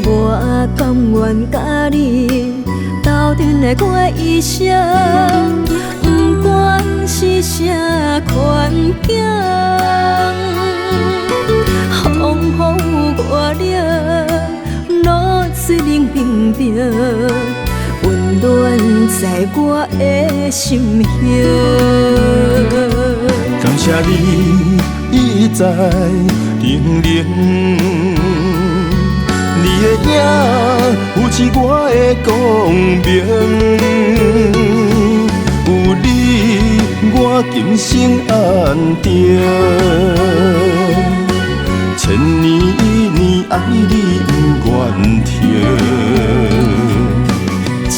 我甘愿甲你斗阵来过一生，不管是啥款境，风雨我了，露水冷冰冰，温暖在我的心胸。感谢你一再叮咛。你的影扶持我的光明，有你我今生安定。千年一年爱你不愿停，超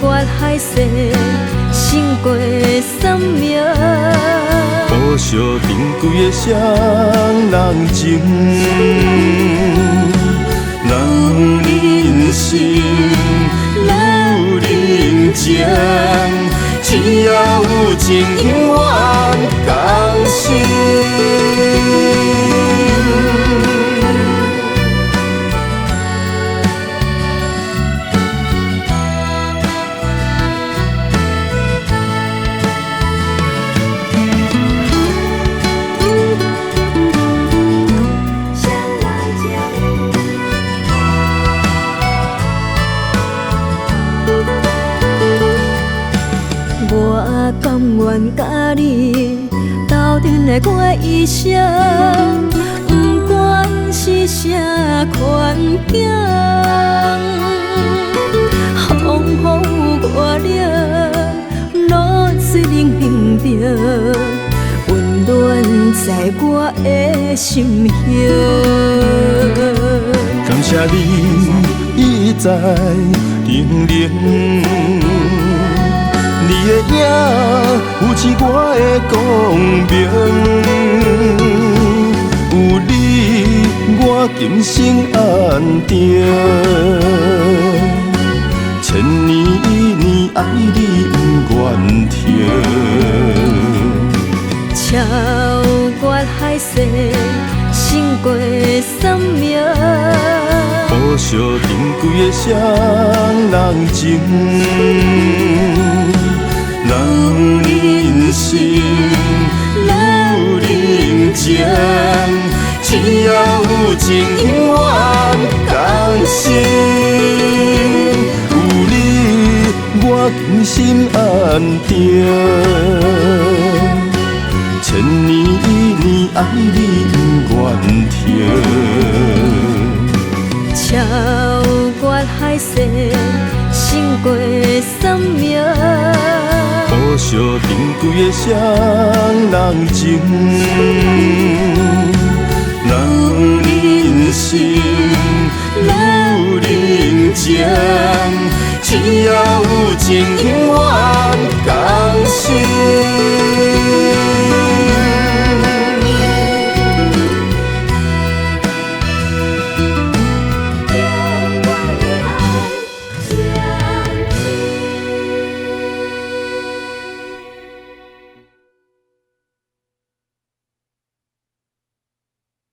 越海誓，胜过三命。互相珍贵的双人情。人人生，路人情，只要有情，永远同心。我甘愿甲你斗阵来过一生，不管是啥款境，风雨我了，露水冷冰冰，温暖在我的心胸。感谢你一再叮咛。你的影扶持我的光明，有你我今生安定。千年一年爱你不愿停，超越海誓，胜过三命。互相珍贵的双人情。人人生，路人情，只要有情，永远同心。有你，我今生安定。千年一年爱你不愿停，超越海誓，胜过三命。互相珍贵的双人情。人人生，路人情，只要有情。